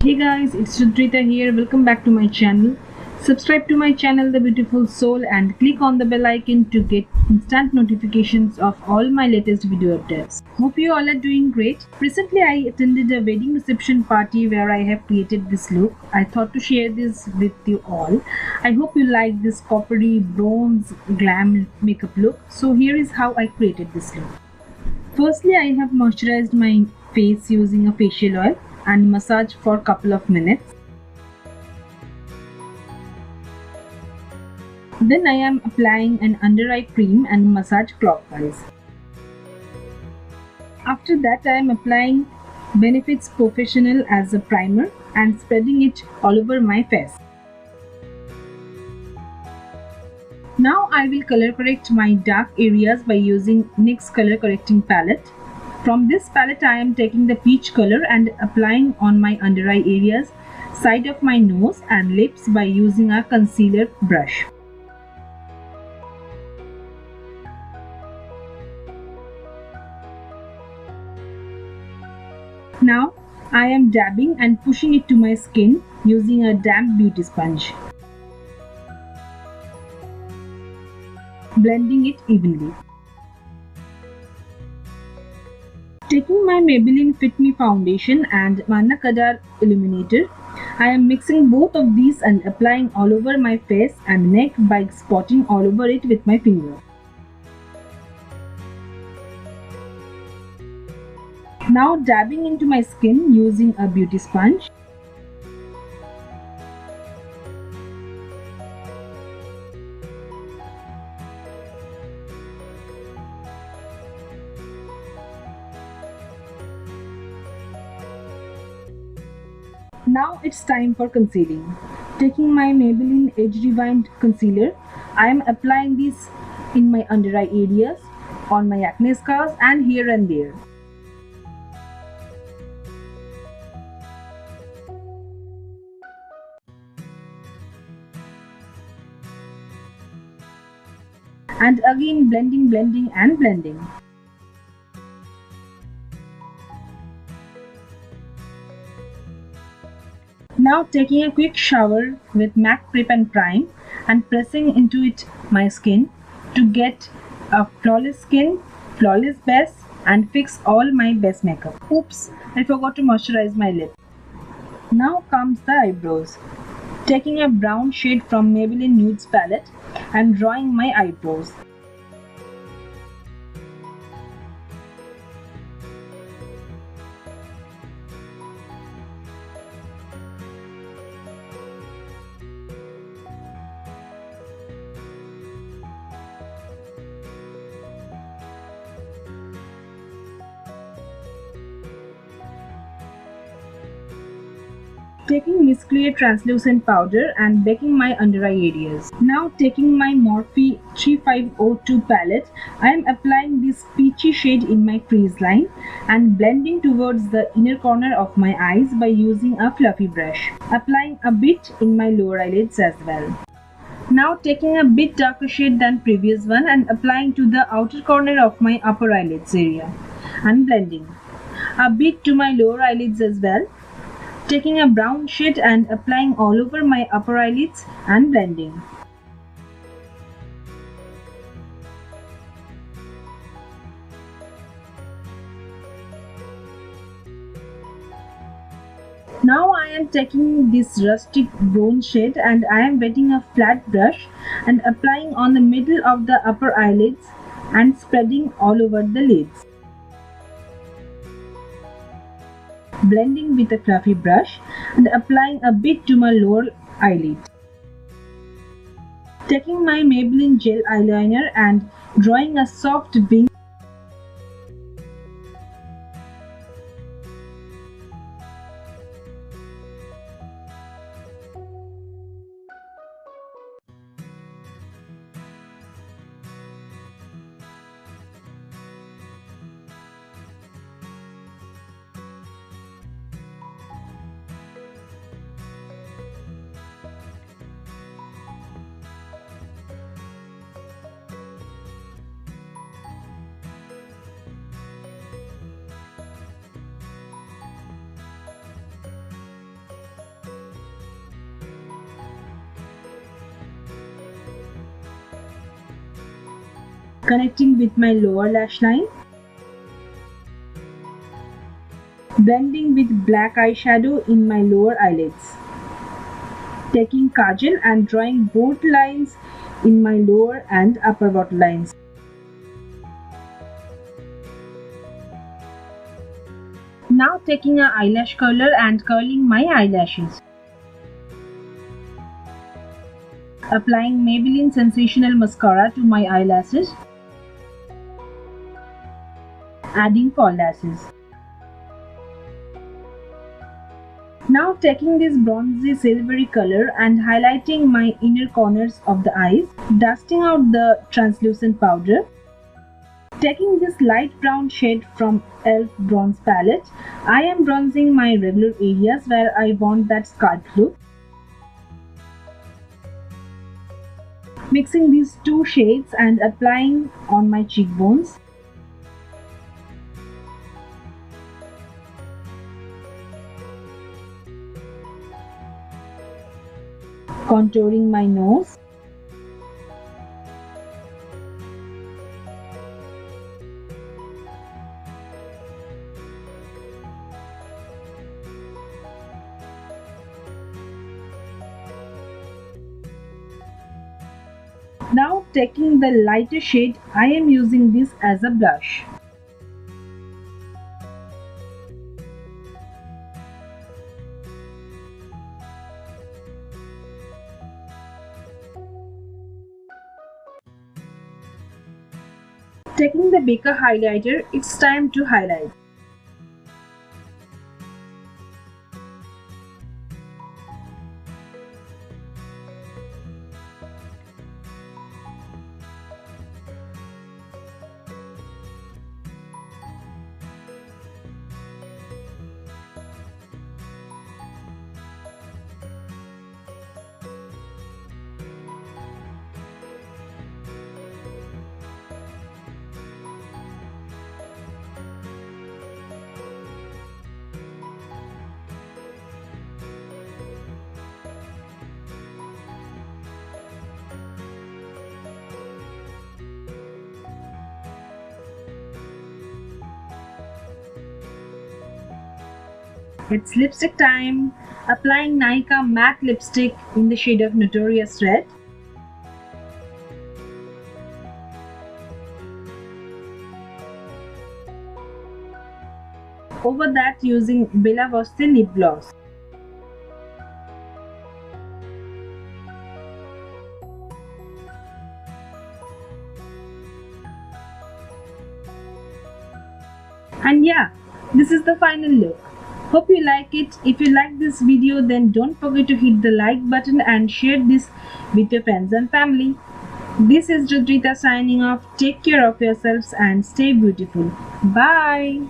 Hey guys, it's Rudrita here. Welcome back to my channel. Subscribe to my channel The Beautiful Soul and click on the bell icon to get instant notifications of all my latest video updates. Hope you all are doing great. Recently I attended a wedding reception party where I have created this look. I thought to share this with you all. I hope you like this coppery bronze glam makeup look. So here is how I created this look. Firstly, I have moisturized my face using a facial oil and massage for a couple of minutes. Then I am applying an under eye cream and massage clockwise. After that, I am applying Benefit's Porefessional as a primer and spreading it all over my face. Now I will color correct my dark areas by using NYX color correcting palette. From this palette I am taking the peach color and applying on my under eye areas, side of my nose and lips by using a concealer brush. Now I am dabbing and pushing it to my skin using a damp beauty sponge, blending it evenly. Taking my Maybelline Fit Me foundation and Manna Kadar illuminator, I am mixing both of these and applying all over my face and neck by spotting all over it with my finger. Now dabbing into my skin using a beauty sponge. Now it's time for concealing. Taking my Maybelline Age Rewind concealer, I am applying this in my under eye areas, on my acne scars and here and there. And again blending and blending. Now taking a quick shower with MAC Prep and Prime and pressing into it my skin to get a flawless skin, flawless base and fix all my base makeup. Oops, I forgot to moisturize my lip. Now comes the eyebrows. Taking a brown shade from Maybelline Nudes palette and drawing my eyebrows. Taking Miss Clear translucent powder and baking my under eye areas. Now taking my Morphe 3502 palette, I am applying this peachy shade in my crease line and blending towards the inner corner of my eyes by using a fluffy brush. Applying a bit in my lower eyelids as well. Now taking a bit darker shade than previous one and applying to the outer corner of my upper eyelids area and blending. A bit to my lower eyelids as well. Taking a brown shade and applying all over my upper eyelids and blending. Now I am taking this rustic bronze shade and I am wetting a flat brush and applying on the middle of the upper eyelids and spreading all over the lids. Blending with a fluffy brush and applying a bit to my lower eyelid. Taking my Maybelline Gel Eye Liner and drawing a soft wing. connecting with my lower lash line, blending with black eyeshadow in my lower eyelids, taking kajal and drawing both lines in my lower and upper waterlines. Now taking an eyelash curler and curling my eyelashes. Applying Maybelline Sensational Mascara to my eyelashes. Adding false lashes. Now taking this bronzy silvery color and highlighting my inner corners of the eyes, dusting out the translucent powder. Taking this light brown shade from e.l.f. bronze palette, I am bronzing my regular areas where I want that sculpt look. Mixing these two shades and applying on my cheekbones. Contouring my nose. Now taking the lighter shade, I am using this as a blush. Taking the BECCA highlighter, it's time to highlight. It's lipstick time. Applying Nykaa matte lipstick in the shade of Notorious Red. Over that using Voste lip gloss. And yeah, this is the final look. Hope you like it. If you like this video, then don't forget to hit the like button and share this with your friends and family. This is Rudrita signing off. Take care of yourselves and stay beautiful. Bye.